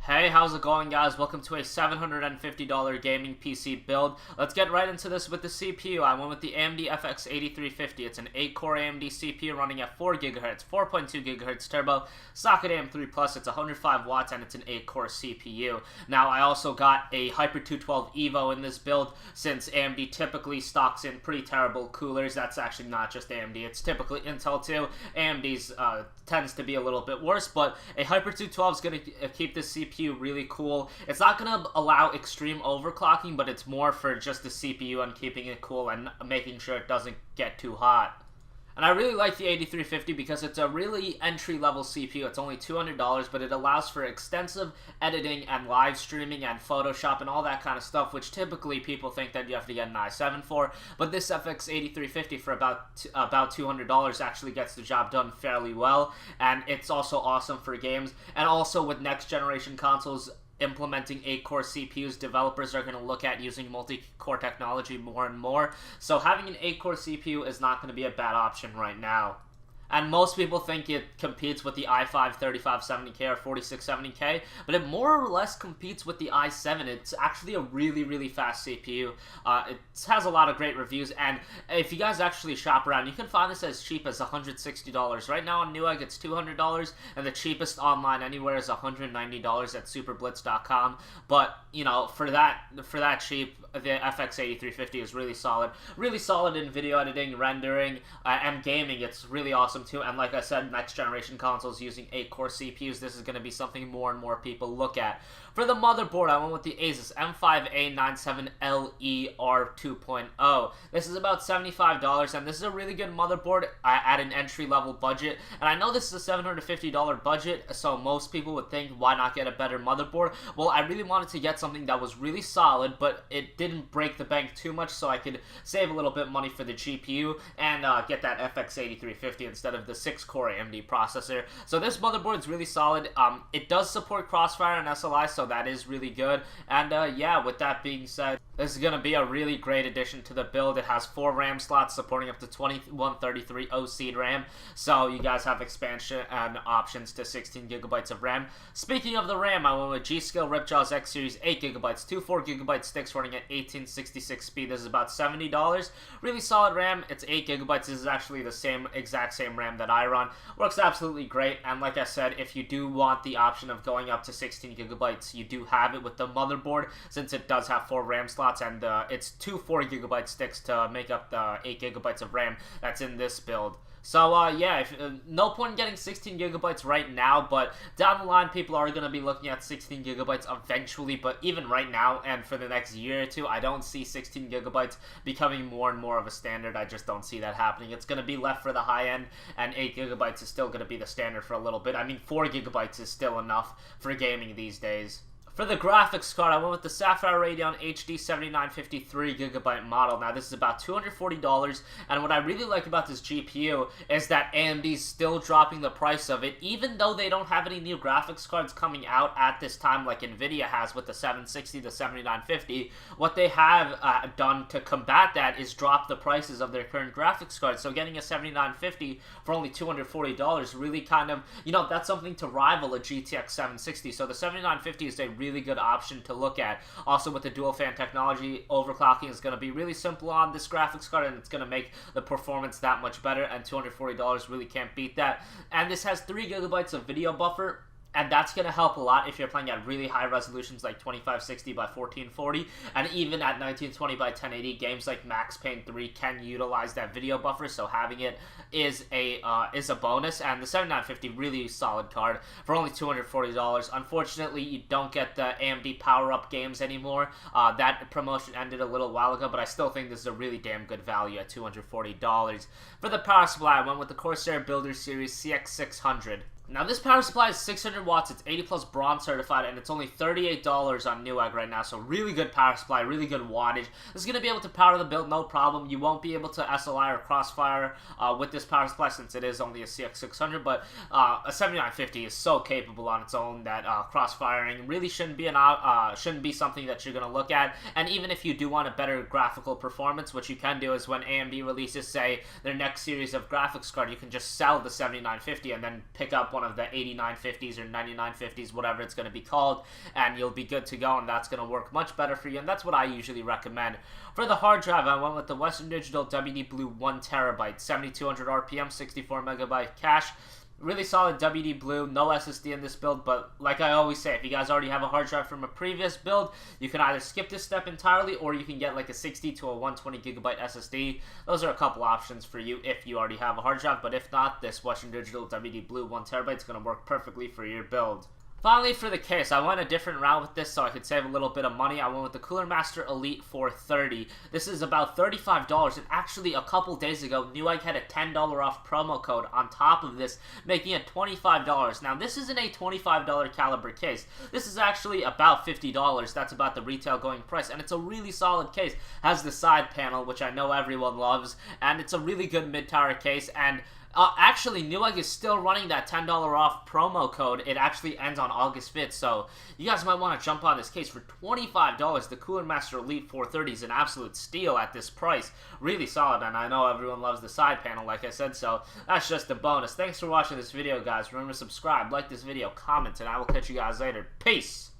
Hey, how's it going, guys? Welcome to a $750 gaming PC build. Let's get right into this with the CPU. I went with the AMD FX 8350. It's an 8-core AMD CPU running at 4 GHz, 4.2 GHz turbo, socket AM3 Plus. It's 105 watts and it's an 8-core CPU. Now, I also got a Hyper 212 Evo in this build since AMD typically stocks in pretty terrible coolers. That's actually not just AMD. It's typically Intel too. AMD's tends to be a little bit worse, but a Hyper 212 is going to keep this CPU really cool. It's not going to allow extreme overclocking, but it's more for just the CPU and keeping it cool and making sure it doesn't get too hot. And I really like the 8350 because it's a really entry-level CPU. It's only $200, but it allows for extensive editing and live streaming and Photoshop and all that kind of stuff, which typically people think that you have to get an i7 for. But this FX 8350 for about $200 actually gets the job done fairly well, and it's also awesome for games. And also with next-generation consoles implementing 8-core CPUs, developers are going to look at using multi-core technology more and more. So having an 8-core CPU is not going to be a bad option right now. And most people think it competes with the i5 3570K or 4670K, but it more or less competes with the i7. It's actually a really, really fast CPU. It has a lot of great reviews, and if you guys actually shop around, you can find this as cheap as $160. Right now on Newegg, it's $200, and the cheapest online anywhere is $190 at superblitz.com. But, you know, for that cheap, the FX 8350 is really solid in video editing, rendering, and gaming. It's really awesome too. And like I said, next generation consoles using 8-core CPUs, this is going to be something more and more people look at. For the motherboard, I went with the Asus M5A97LE R2.0. This is about $75, and this is a really good motherboard at an entry-level budget. And I know this is a $750 budget, so most people would think, why not get a better motherboard? Well, I really wanted to get something that was really solid, but it didn't break the bank too much, so I could save a little bit money for the GPU and get that FX 8350 instead of the 6-core AMD processor. So this motherboard is really solid. It does support Crossfire and SLI, so that is really good. And yeah, with that being said, this is going to be a really great addition to the build. It has 4 RAM slots supporting up to 2133 OC RAM, so you guys have expansion and options to 16 gigabytes of RAM. Speaking of the RAM, I went with G.Skill Ripjaws X Series 8 gigabytes, 2 4GB sticks running at 1866 speed. This is about $70. Really solid RAM. It's 8 gigabytes. This is actually the exact same RAM that I run. Works absolutely great, and like I said, if you do want the option of going up to 16 gigabytes, you do have it with the motherboard, since it does have 4 RAM slots, and it's 2 4GB sticks to make up the 8 gigabytes of RAM that's in this build. So, yeah, no point in getting 16 gigabytes right now, but down the line, people are going to be looking at 16 gigabytes eventually, but even right now and for the next year or two, I don't see 16 gigabytes becoming more and more of a standard. I just don't see that happening. It's going to be left for the high end, and 8 gigabytes is still going to be the standard for a little bit. I mean, 4 gigabytes is still enough for gaming these days. For the graphics card, I went with the Sapphire Radeon HD 7950 3GB model. Now, this is about $240, and what I really like about this GPU is that AMD's still dropping the price of it, even though they don't have any new graphics cards coming out at this time like NVIDIA has with the 760, the 7950. What they have done to combat that is drop the prices of their current graphics cards. So getting a 7950 for only $240 really kind of, you know, that's something to rival a GTX 760. So the 7950 is a really good option to look at. Also, with the dual fan technology, overclocking is going to be really simple on this graphics card, and it's going to make the performance that much better, and $240 really can't beat that. And this has 3 gigabytes of video buffer, and that's going to help a lot if you're playing at really high resolutions like 2560 by 1440, and even at 1920 by 1080, games like Max Payne 3 can utilize that video buffer, so having it is a bonus. And the 7950, really solid card for only $240. Unfortunately, you don't get the AMD power-up games anymore. That promotion ended a little while ago, but I still think this is a really damn good value at $240. For the power supply, I went with the Corsair Builder Series CX600. Now, this power supply is 600 watts, it's 80 plus bronze certified, and it's only $38 on Newegg right now, so really good power supply, really good wattage. This is going to be able to power the build, no problem. You won't be able to SLI or Crossfire with this power supply since it is only a CX600, but a 7950 is so capable on its own that cross-firing really shouldn't be something that you're going to look at. And even if you do want a better graphical performance, what you can do is when AMD releases, say, their next series of graphics card, you can just sell the 7950 and then pick up one of the 8950s or 9950s, whatever it's going to be called, and you'll be good to go, and that's going to work much better for you, and that's what I usually recommend. For the hard drive, I went with the Western Digital WD Blue 1TB, 7200 RPM, 64 megabyte cache. Really solid WD Blue, no SSD in this build, but like I always say, if you guys already have a hard drive from a previous build, you can either skip this step entirely, or you can get like a 60 to a 120 gigabyte SSD. Those are a couple options for you if you already have a hard drive, but if not, this Western Digital WD Blue 1TB is going to work perfectly for your build. Finally, for the case, I went a different route with this so I could save a little bit of money. I went with the Cooler Master Elite 430. This is about $35, and actually a couple days ago, Newegg had a $10 off promo code on top of this, making it $25. Now, this isn't a $25 caliber case. This is actually about $50. That's about the retail going price, and it's a really solid case. It has the side panel, which I know everyone loves, and it's a really good mid-tower case, and actually, Newegg is still running that $10 off promo code. It actually ends on August 5th, so you guys might want to jump on this case for $25. The Cooler Master Elite 430 is an absolute steal at this price. Really solid, and I know everyone loves the side panel, like I said, so that's just a bonus. Thanks for watching this video, guys. Remember to subscribe, like this video, comment, and I will catch you guys later. Peace!